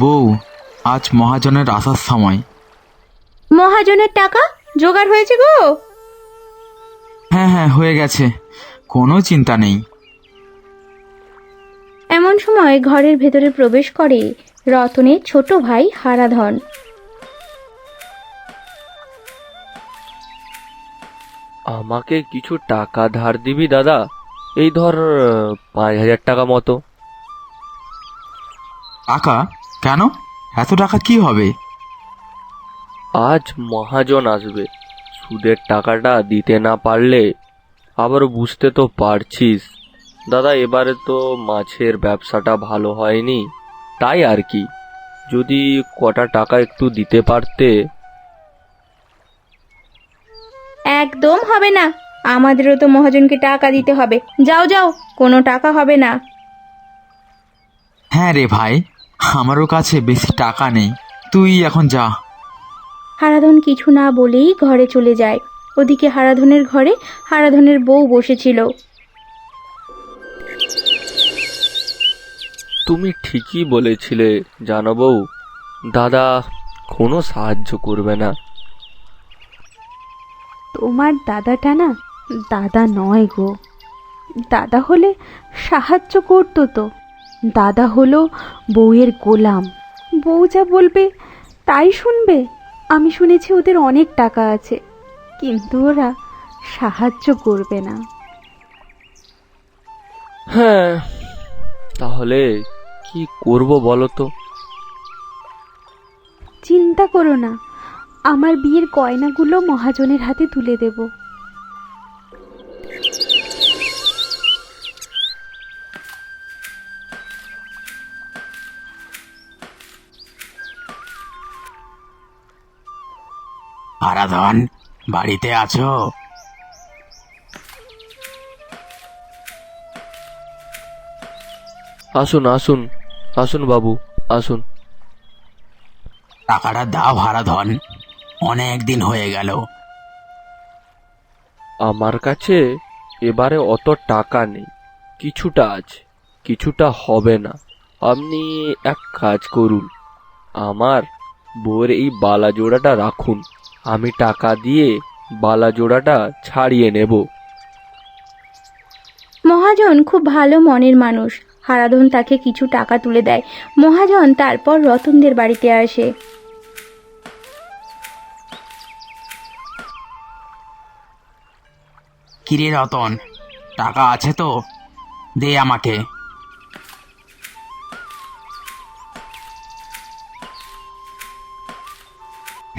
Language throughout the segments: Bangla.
বউ, আজ মহাজনের আসার সময়। মহাজনের টাকা জোগাড় হয়েছে গো? হ্যাঁ হ্যাঁ, হয়ে গেছে, কোনো চিন্তা নেই। এমন সময় ঘরের ভেতরে প্রবেশ করে রতনের ছোট ভাই হারাধন। আমাকে কিছু টাকা ধার দিবি দাদা? এই ধর 5,000 টাকা মতো। টাকা? কেন? এত টাকা কি হবে? আজ মহাজন আসবে, সুদের টাকাটা দিতে না পারলে আবার বুঝতে তো পারছিস দাদা, এবারে তো মাছের ব্যবসাটা ভালো হয়নি, তাই আর কি। যদি কটা টাকা একটু দিতে পারতে। একদম হবে না, আমাদেরও তো মহাজনকে টাকা দিতে হবে। যাও যাও, কোনো টাকা হবে না। হ্যাঁ রে ভাই, আমারও কাছে বেশি টাকা নেই, তুই এখন যা। হারাধন কিছু না বলেই ঘরে চলে যায়। ওদিকে হারাধনের ঘরে হারাধনের বউ বসেছিল। তুমি ঠিকই বলেছিলে জানো বউ, দাদা কোনো সাহায্য করবে না। তোমার দাদাটা না দাদা নয় গো। দাদা হলে সাহায্য করতো তো। দাদা হলো বউয়ের গোলাম। বউ যা বলবে তাই শুনবে। আমি শুনেছি ওদের অনেক টাকা আছে, কিন্তু ওরা সাহায্য করবে না। হ্যাঁ, তাহলে কি করব বলো তো? চিন্তা করো না, আমার বিয়ের গয়নাগুলো মহাজনের হাতে তুলে দেব। হারাধন, বাড়িতে আছো? আসুন আসুন, আসুন বাবু, আসুন। টাকাটা দাও হারাধন, অনেক দিন হয়ে গেল। আমার কাছে এবারে অত টাকা নেই, কিছুটা আছে, কিছুটা হবে না। আপনি এক কাজ করুন, আমার বউয়ের এই বালা জোড়াটা রাখুন, আমি টাকা দিয়ে বালা জোড়াটা ছাড়িয়ে নেব। মহাজন খুব ভালো মনের মানুষ। হারাধন তাকে কিছু টাকা তুলে দেয়। মহাজন তারপর রতনদের বাড়িতে আসে। কিরে রতন, টাকা আছে তো? দে আমাকে।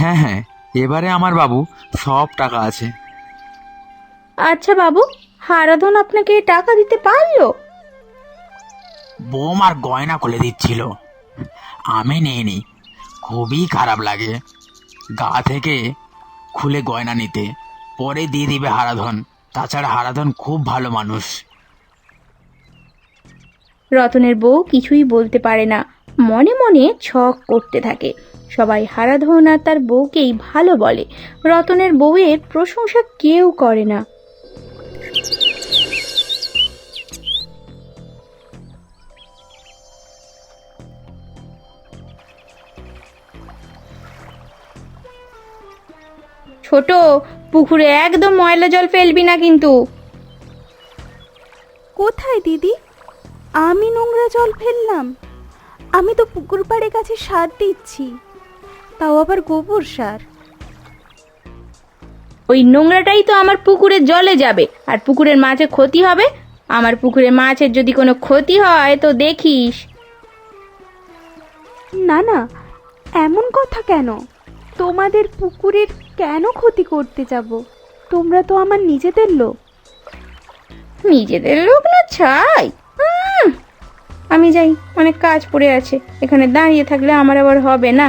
হ্যাঁ হ্যাঁ, এবারে আমার বাবু সব টাকা আছে। আচ্ছা বাবু, হারাধন আপনাকে টাকা দিতে পারলো? বৌমার গয়না খুলে দিচ্ছিল, আমি নিইনি। খুবই খারাপ লাগে গা থেকে খুলে গয়না নিতে। পরে দিয়ে দিবে হারাধন। তাছাড়া হারাধন খুব ভালো মানুষ। রতনের বউ কিছুই বলতে পারে না, মনে মনে ছক করতে থাকে। সবাই হারাধন আর তার বউকেই ভালো বলে। রতনের বউয়ের প্রশংসা কেউ করে না। ছোট, পুকুরে একদম ময়লা জল ফেলবি না কিন্তু। কোথায় দিদি? আমি নোংরা জল ফেললাম? আমি তো পুকুর পাড়ে গাছে সার দিচ্ছি, তাও আবার গোবর সার। ওই নোংরাটাই তো আমার পুকুরের জলে যাবে, আর পুকুরের মাছের ক্ষতি হবে। আমার পুকুরে মাছের যদি কোনো ক্ষতি হয় তো দেখিস। না না, এমন কথা কেন? তোমাদের পুকুরের কেন ক্ষতি করতে যাব? তোমরা তো আমার নিজেদের লোক। নিজেদের লোক না ছাই। আমি যাই, অনেক কাজ পড়ে আছে। এখানে দাঁড়িয়ে থাকলে আমার আবার হবে না।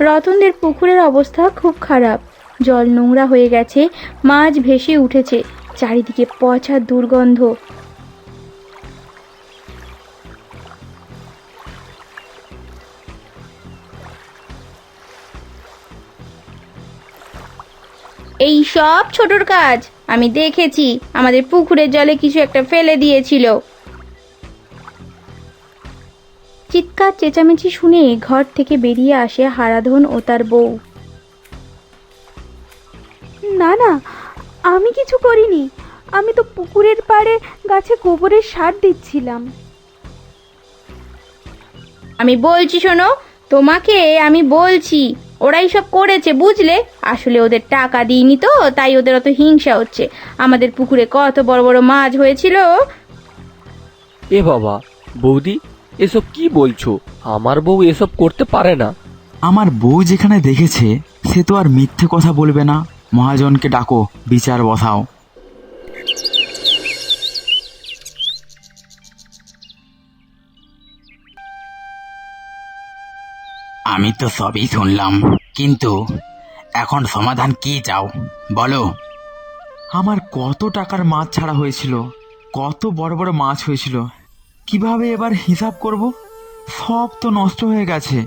রতনদের পুকুরের অবস্থা খুব খারাপ, জল নোংরা হয়ে গেছে, মাছ ভেসে উঠেছে, চারিদিকে পচা দুর্গন্ধ। এই সব ছোটর কাজ, আমি দেখেছি। আমাদের পুকুরের জলে কিছু একটা ফেলে দিয়েছিল। চিৎকার চেঁচামেচি শুনে ঘর থেকে বেরিয়ে আসে হারাধন ও তার বউ। না না, আমি কিছু করিনি। আমি তো পুকুরের পাড়ে গাছে গোবরের সার দিচ্ছিলাম। আমি বলছি শোনো, তোমাকে আমি বলছি, ওরাই সব করেছে বুঝলে। আসলে ওদের টাকা দিইনি তো, তাই ওদের অত হিংসা হচ্ছে। আমাদের পুকুরে কত বড় বড় মাছ হয়েছিল। এ বাবা, বৌদি এসব কি বলছো? আমার বউ এসব করতে পারে না। আমার বউ যেখানে দেখেছে সে তো আর মিথ্যে কথা বলবে না। মহাজনকে ডাকো, বিচার বসাও। আমি তো সবই শুনলাম, কিন্তু এখন সমাধান কি চাও বলো? আমার কত টাকার মাছ ছাড়া হয়েছিল, কত বড় বড় মাছ হয়েছিল, কিভাবে এবার হিসাব করব? সব তো নষ্ট হয়ে গেছে।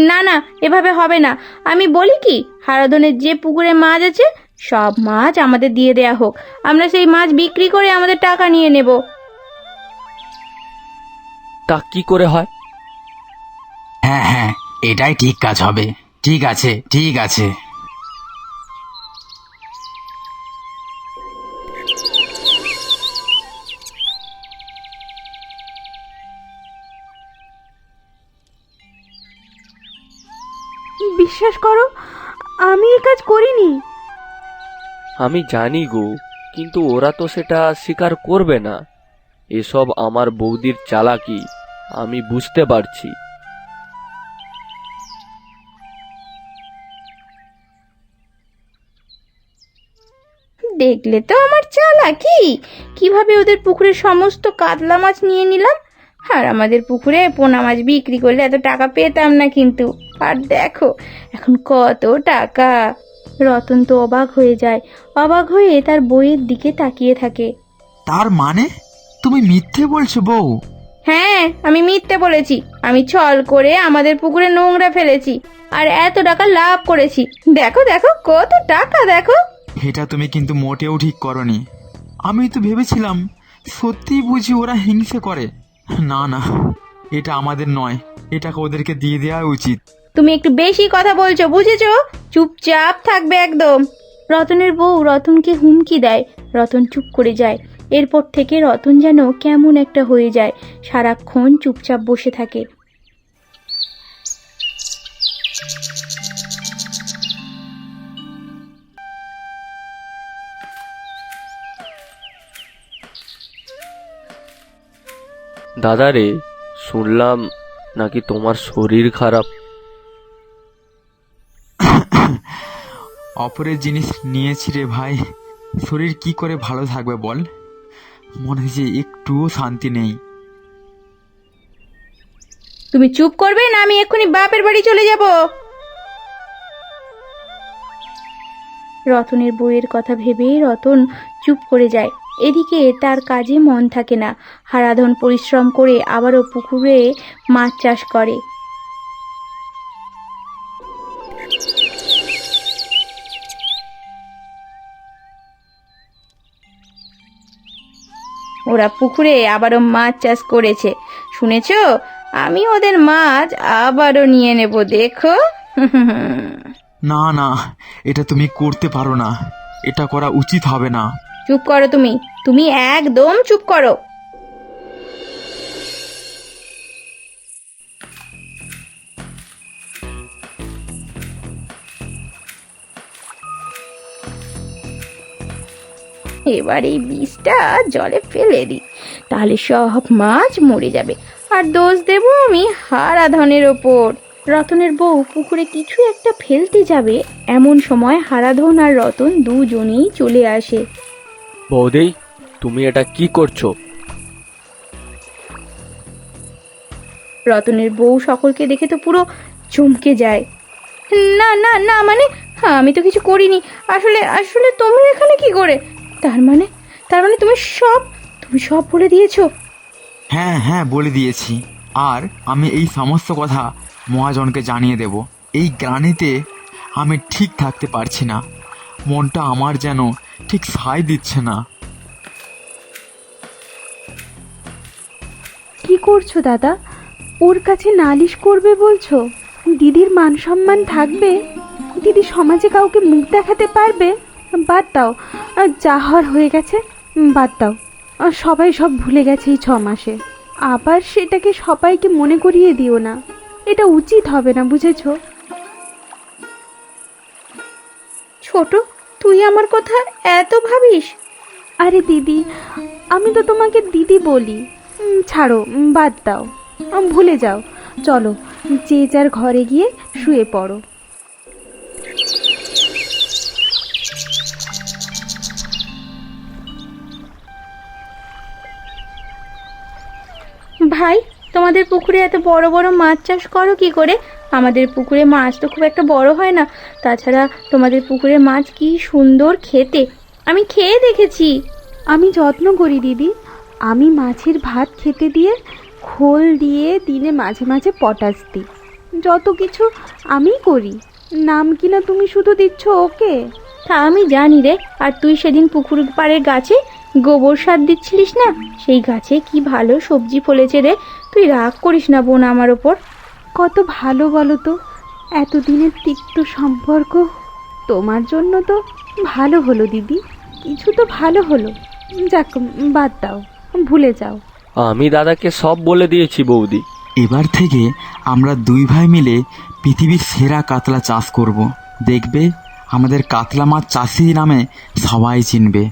না না, এভাবে হবে না। আমি বলি কি, হারাধনের যে পুকুরে মাছ আছে সব মাছ আমাদের দিয়ে দেয়া হোক। আমরা সেই মাছ বিক্রি করে আমাদের টাকা নিয়ে নেব। তা কি করে হয়? হ্যাঁ হ্যাঁ, এটাই ঠিক কাজ হবে। ঠিক আছে ঠিক আছে। বিশ্বাস করো, আমি এ কাজ করিনি। আমি জানি গো, কিন্তু ওরা তো সেটা স্বীকার করবে না। এসব আমার বৌদির চালাকি, আমি বুঝতে পারছি। দেখলে তো আমার চালাকি, কিভাবে ওদের পুকুরের সমস্ত কাতলা মাছ নিয়ে নিলাম। আর আমাদের পুকুরে পোনা মাছ বিক্রি করলে এত টাকা পেতাম না কিন্তু। আর দেখো এখন কত টাকা। রতন তো অবাক হয়ে যায়, অবাক হয়ে তার বইয়ের দিকে তাকিয়ে থাকে। তার মানে তুমি মিথ্যে বলছো বউ? হ্যাঁ, আমি মিথ্যে বলেছি। আমি ছল করে আমাদের পুকুরে নোংরা ফেলেছি আর এত টাকা লাভ করেছি। দেখো দেখো কত টাকা, দেখো। এটা তুমি কিন্তু মোটেও ঠিক করনি। আমি তো ভেবেছিলাম সত্যি বুঝি ওরা হিংসে করে। না না, এটা আমাদের নয়, এটাকে ওদেরকে দিয়ে দেওয়া উচিত। তুমি একটু বেশি কথা বলছো, বুঝেছো? চুপচাপ থাকবে একদম। রতনের বউ রতনকে হুমকি দেয়। রতন চুপ করে যায়। এরপর থেকে রতন যেন কেমন একটা হয়ে যায়, সারাক্ষণ চুপচাপ বসে থাকে। দাদা রে, শুনলাম নাকি তোমার শরীর খারাপ। অপরের জিনিস নিয়েছি রে ভাই, শরীর কি করে ভালো থাকবে বল? মনে যে একটুও শান্তি নেই। তুমি চুপ করবে না, আমি এক্ষুনি বাপের বাড়ি চলে যাব। রতনের বউয়ের কথা ভেবে রতন চুপ করে যায়। এদিকে তার কাজে মন থাকে না। হারাধন পরিশ্রম করে আবারও পুকুরে মাছ চাষ করে। ওরা পুকুরে আবারও মাছ চাষ করেছে, শুনেছো? আমি ওদের মাছ আবারও নিয়ে নেব, দেখো। না না, এটা তুমি করতে পারো না, এটা করা উচিত হবে না। চুপ করো তুমি, তুমি একদম চুপ করো। এবার এই বিষটা জলে ফেলে দিই, তাহলে সব মাছ মরে যাবে। আর দোষ দেব আমি হারাধনের ওপর। রতনের বউ পুকুরে কিছু একটা ফেলতে যাবে, এমন সময় হারাধন আর রতন দুজনেই চলে আসে। বৌদি, তুমি এটা কি করছো? রতনের বউ সকলকে দেখে তো পুরো চমকে যায়। না না না, মানে আমি তো কিছু করিনি। আসলে আসলে তোমরা এখানে কি করে? তার মানে তুমি সব বলে দিয়েছো? হ্যাঁ হ্যাঁ, বলে দিয়েছি। আর আমি এই সমস্ত কথা মহাজনকে জানিয়ে দেব। এই গ্লানিতে আমি ঠিক থাকতে পারছি না, মনটা আমার যেন ঠিক সায় দিচ্ছে না। কি করছো দাদা? ওর কাছে নালিশ করবে বলছো? দিদির মান সম্মান থাকবে? দিদি সমাজে কাউকে মুখ দেখাতে পারবে? বাদ দাও, যা হওয়ার হয়ে গেছে, বাদ দাও। সবাই সব ভুলে গেছে এই 6 মাসে। আবার সেটাকে সবাইকে মনে করিয়ে দিও না, এটা উচিত হবে না, বুঝেছো? ছোট, তুই আমার কথা এত ভাবিস? আরে দিদি, আমি তো তোমাকে দিদি বলি। ছাড়ো, বাদ দাও, ভুলে যাও। চলো, যে যার ঘরে গিয়ে শুয়ে পড়ো। ভাই, তোমাদের পুকুরে এত বড় বড় মাছ চাষ করো কি করে? আমাদের পুকুরে মাছ তো খুব একটা বড় হয় না। তাছাড়া তোমাদের পুকুরে মাছ কি সুন্দর খেতে, আমি খেয়ে দেখেছি। আমি যত্ন করি দিদি। আমি মাছের ভাত খেতে দিয়ে, খোল দিয়ে দিনে মাঝে মাঝে পটাশ দিই। যত কিছু আমি করি। নাম কিনা তুমি শুধু দিচ্ছ ওকে। তা আমি জানি রে। আর তুই সেদিন পুকুর পাড়ের গাছে গোবর সার দিচ্ছিলিস না, সেই গাছে কি ভালো সবজি ফলেছে রে। তুই রাগ করিস না বোন আমার ওপর। কত ভালো বলো তো, এতদিনের তিক্ত সম্পর্ক তোমার জন্য তো ভালো হলো দিদি, কিছু তো ভালো হলো। যাক, বাদ দাও, ভুলে যাও। আমি দাদাকে সব বলে দিয়েছি বৌদি। এবার থেকে আমরা 2 ভাই মিলে পৃথিবীর সেরা কাতলা চাষ করব। দেখবে, আমাদের কাতলা মাছ চাষি নামে সবাই চিনবে।